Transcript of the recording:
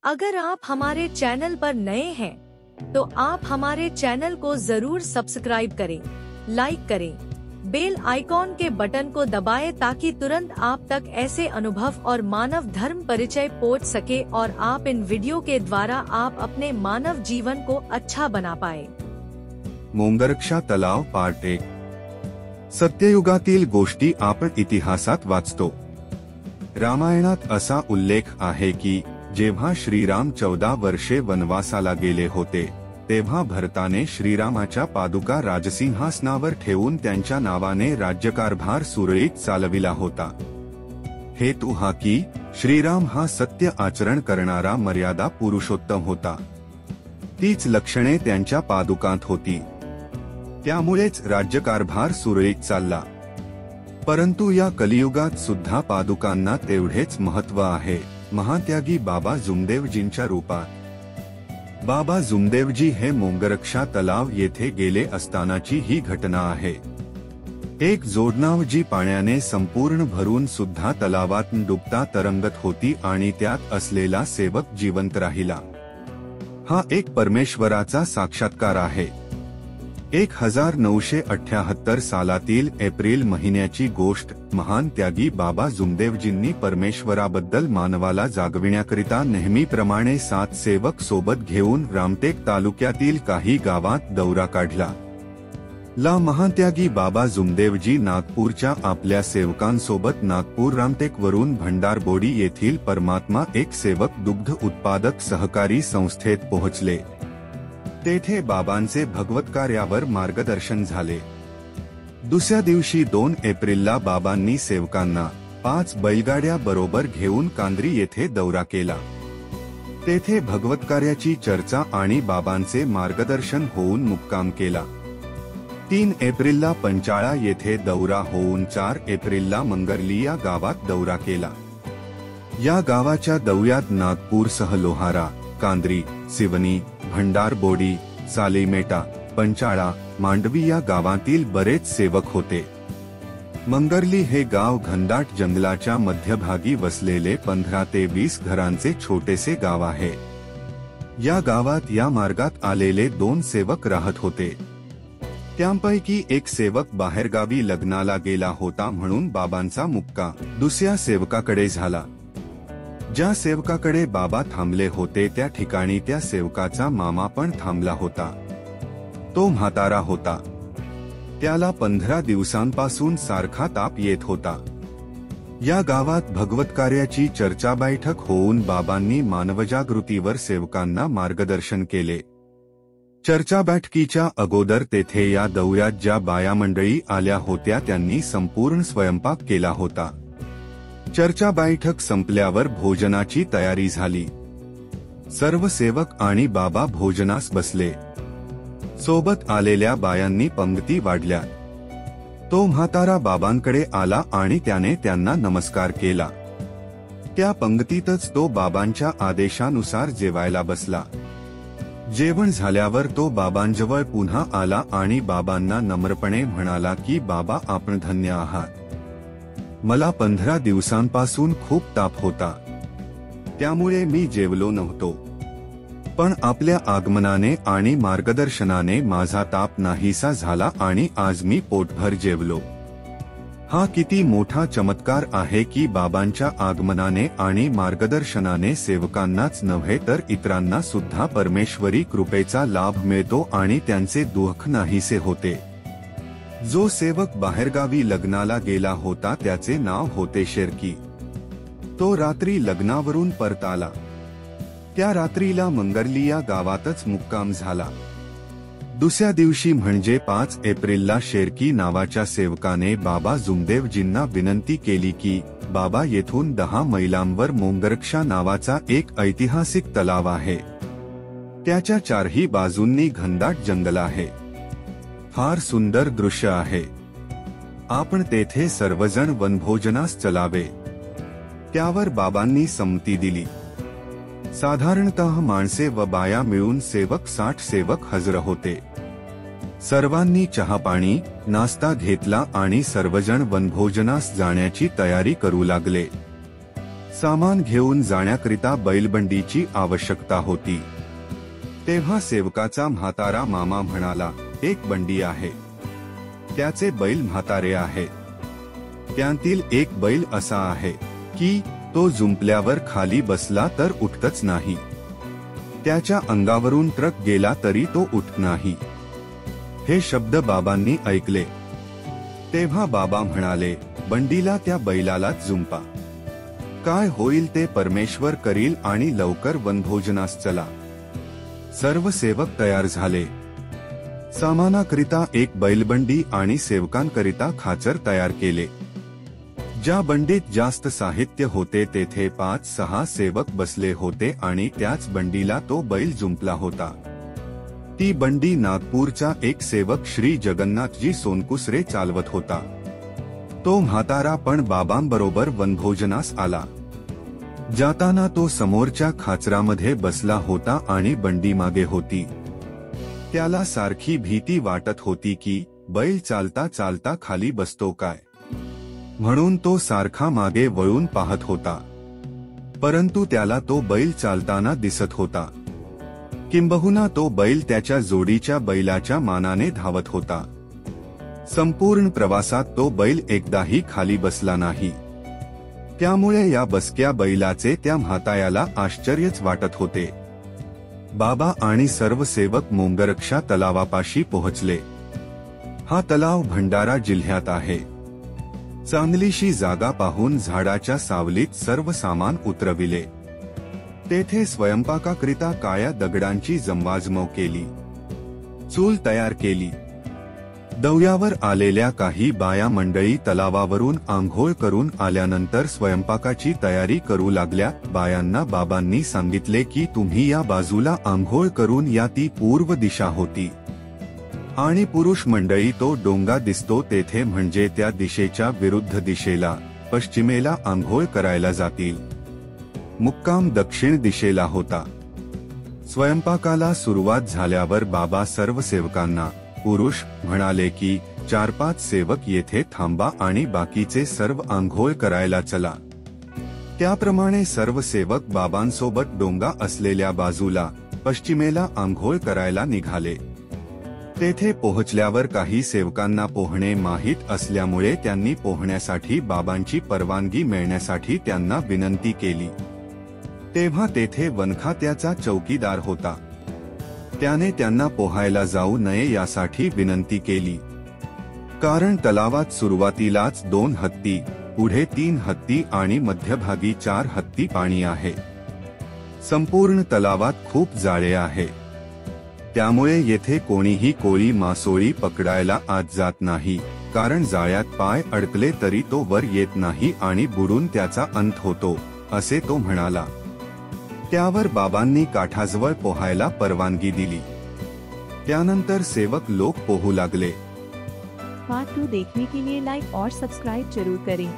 अगर आप हमारे चैनल पर नए हैं तो आप हमारे चैनल को जरूर सब्सक्राइब करें, लाइक करें, बेल आइकॉन के बटन को दबाएं ताकि तुरंत आप तक ऐसे अनुभव और मानव धर्म परिचय पहुंच सके और आप इन वीडियो के द्वारा आप अपने मानव जीवन को अच्छा बना पाए। मोंगरक्षा तलाव पार्ट 1। सत्ययुगातील गोष्टी आपण इतिहासात वाचतो। रामायणात असा उल्लेख आहे की जेव्हा श्रीराम 14 वर्षे वनवासाला गेले होते तेव्हा भरताने श्रीरामाच्या पादुका राजसिंहासनावर ठेवून त्यांच्या नावाने राज्यकारभार सुरळीत चालविला होता। हेतू हा की श्रीराम हा सत्य आचरण करणारा मर्यादा पुरुषोत्तम होता। तीच लक्षणे त्यांच्या पादुकांत होती, त्यामुळेच राज्यकारभार सुरळीत चालला। परंतु या कलियुगात सुद्धा पादुकांना तेवढेच महत्त्व आहे, महात्यागी बाबा जुमदेवजींच्या रूपात। बाबा जुमदेवजी हे मोंगरक्षा तलाव येथे गेले असतानाची ही घटना आहे। एक जोडनाव जी पाण्याने संपूर्ण भरून सुद्धा तलावात डुबता तरंगत होती आणि त्यात असलेला सेवक जिवंत राहिला। हा एक परमेश्वराचा साक्षात्कार आहे। 1978 सालातील एप्रिल महिन्याची गोष्ट। महान त्यागी बाबा जुमदेवजींनी परमेश्वराबद्दल मानवाला जागविण्याकरिता नेहमीप्रमाणे 7 सेवक सोबत घेऊन रामटेक तालुक्यातील काही गावात दौरा काढला। महात्यागी बाबा जुमदेवजी नागपूरच्या आपल्या सेवकांसोबत नागपूर रामटेक वरून भंडारबोडी येथील परमात्मा एक सेवक दुग्ध उत्पादक सहकारी संस्थेत पोहोचले। तेथे बाबांचे भगवतकार्यावर मार्गदर्शन झाले। दुसऱ्या दिवशी 2 एप्रिलला बाबांनी सेवकांना 5 बैलगाड्या बरोबर घेऊन कांद्री येथे दौरा केला। तेथे भगवतकार्याची चर्चा आणि बाबांचे मार्गदर्शन होऊन मुक्काम केला। 3 एप्रिलला पंचाळा येथे दौरा होऊन 4 एप्रिलला मंगरली या गावात दौरा केला। या गावाच्या दौऱ्यात नागपूरसह लोहारा, कांद्री, सिवनी, भंडारबोडी, सालेमेटा, पंचाळा, मांडवी या गावातील बरेच सेवक होते। मंगरली हे गाव घनदाट जंगलाच्या मध्यभागी वसलेले 15 ते 20 घरांचे छोटेसे गाव आहे। या गावात या मार्गात आलेले 2 सेवक राहत होते। त्यांपैकी एक सेवक बाहेरगावी लग्नाला गेला होता म्हणून बाबांचा मुक्काम दुसऱ्या सेवकाकडे झाला। ज्या सेवकाकडे बाबा थांबले होते त्या ठिकाणी त्या सेवकाचा मामा पण थांबला होता। तो म्हातारा होता। त्याला 15 दिवसांपासून सारखा ताप येत होता। या गावात भगवतकार्याची चर्चा बैठक होऊन बाबांनी मानवजागृतीवर सेवकांना मार्गदर्शन केले। चर्चा बैठकीच्या अगोदर तेथे या दौऱ्यात ज्या बाया मंडळी आल्या होत्या त्यांनी संपूर्ण स्वयंपाक केला होता। चर्चा बैठक संपल्यावर भोजनाची तयारी झाली। सर्व सेवक आणि बाबा भोजनास बसले। सोबत आलेल्या बायांनी पंक्ती वाढल्या। तो म्हातारा बाबांकडे आला आणि त्याने त्यांना नमस्कार केला। त्या पंक्तीतच तो बाबांच्या आदेशानुसार जेवायला बसला। जेवण झाल्यावर तो बाबांजवळ पुन्हा आला आणि बाबांना नम्रपणे म्हणाला की बाबा आपण धन्य आहात। मला 15 दिवसांपासून खूप ताप होता, त्यामुळे मी जेवलो नव्हतो। पण आपल्या आगमनाने आणि मार्गदर्शनाने माझा ताप नाहीसा झाला आणि आज मी पोटभर जेवलो। हा किती मोठा चमत्कार आहे की बाबांच्या आगमनाने आणि मार्गदर्शनाने सेवकांनाच नव्हे तर इतरांना सुद्धा परमेश्वरी कृपेचा लाभ मिळतो आणि त्यांचे दुःख नाहीसे होते। जो सेवक बाहेरगावी लग्नाला गेला होता त्याचे नाव होते शेरकी। तो रात्री लग्नावरून परत आला। त्या रात्रीला मंगरली या गावातच मुक्काम झाला। दुसऱ्या दिवशी म्हणजे 5 एप्रिलला शेरकी नावाच्या सेवकाने बाबा जुमदेवजींना विनंती केली की बाबा येथून 10 मैलांवर मोंगरक्षा नावाचा एक ऐतिहासिक तलाव आहे। त्याच्या 4ही बाजूंनी घनदाट जंगल आहे। फार सुंदर दृश्य आहे। आपण तेथे सर्वजण वनभोजनास चलावे। त्यावर बाबांनी संमती दिली। साधारणतः माणसे व बाया मिळून 60 सेवक हजर होते। सर्वांनी चहापाणी नाश्ता घेतला आणि सर्वजण वनभोजनास जाण्याची तयारी करू लागले। सामान घेऊन जाण्याकरिता बैलबंडीची आवश्यकता होती. तेव्हा सेवकाचा म्हातारा मामा म्हणाला, एक बंडी आहे, त्याचे बैल म्हातारे आहे. त्यातील एक बैल असा आहे की तो जुंपल्यावर खाली बसला तर उठतच नाही. त्याच्या अंगावरून ट्रक गेला तरी तो उठत नाही. हे शब्द बाबांनी ऐकले. तेव्हा बाबा म्हणाले, बंडीला त्या बैलालाच जुंपा. काय होईल ते परमेश्वर करील आणि लवकर वनभोजनास चला. सर्व सेवक तयार झाले. सामानाकरिता एक बैलबंडी आणि सेवकांकरिता खाचर तयार केले. ज्या बंडीत जास्त साहित्य होते तेथे 5-6 सेवक बसले होते आणि त्याच बंडीला तो बैल जुंपला होता. ती बंडी नागपूरचा एक सेवक श्री जगन्नाथजी सोनकुसरे चालवत होता. तो म्हातारा पण बाबांबरोबर वनभोजनास आला. जाताना तो समोरच्या खाचरामध्ये बसला होता आणि बंडी मागे होती. त्याला सारखी भीती वाटत होती की बैल चालता चालता खाली बसतो काय, म्हणून तो सारखा मागे वळून पाहत होता. परंतु त्याला तो बैल चालताना दिसत होता. किंबहुना तो बैल त्याच्या जोडीच्या बैलाच्या मानाने धावत होता. संपूर्ण प्रवासात तो बैल एकदाही खाली बसला नाही. त्यामुळे या बसक्या बैलाचे त्या म्हातायाला आश्चर्यच वाटत होते. बाबा आणि सर्व सेवक मोंगरक्षा तलावापाशी पोहोचले. हा तलाव भंडारा जिल्ह्यात आहे. चांगलीशी जागा पाहून झाडाच्या सावलीत सर्व सामान उतरविले. तेथे स्वयंपाकाकरिता काळ्या दगडांची जमवाजमव केली. चूल तयार केली. दौऱ्यावर आलेल्या काही बाया मंडळी तलावावरून आंघोळ करून आल्यानंतर स्वयंपाकाची तयारी करू लागल्या. बायांना बाबांनी सांगितले की तुम्ही या बाजूला आंघोळ करून या. ती पूर्व दिशा होती आणि पुरुष मंडळी तो डोंगा दिसतो तेथे म्हणजे त्या दिशेच्या विरुद्ध दिशेला पश्चिमेला आंघोळ करायला जातील. मुक्काम दक्षिण दिशेला होता. स्वयंपाकाला सुरुवात झाल्यावर बाबा सर्व सेवकांना पुरुष म्हणाले की 4-5 सेवक येथे थांबा आणि बाकीचे सर्व आंघोळ करायला चला. त्याप्रमाणे सर्व सेवक बाबांसोबत डोंगा असलेल्या बाजूला पश्चिमेला आंघोळ करायला निघाले. तेथे पोहोचल्यावर काही सेवकांना पोहणे माहीत असल्यामुळे त्यांनी पोहण्यासाठी बाबांची परवानगी मिळण्यासाठी त्यांना विनंती केली. तेव्हा तेथे वनखात्याचा चौकीदार होता. त्याने त्यांना पोहायला जाऊ नये यासाठी विनंती केली. कारण तलावात सुरुवातीलाच 2 हत्ती, पुढे 3 हत्ती आणि मध्यभागी 4 हत्ती पाणी आहे. संपूर्ण तलावात खूप जाळे आहे. त्यामुळे येथे कोणीही कोळी मासोळी पकडायला आत जात नाही. कारण जाळ्यात पाय अडकले तरी तो वर येत नाही आणि बुडून त्याचा अंत होतो, असे तो म्हणाला. त्यावर बाबांनी काठाजवळ पोहायला परवानगी दिली. त्यानंतर सेवक लोक पोहू लागले. पार्ट 2 देखने के लिए लाइक और सब्सक्राइब जरूर करें.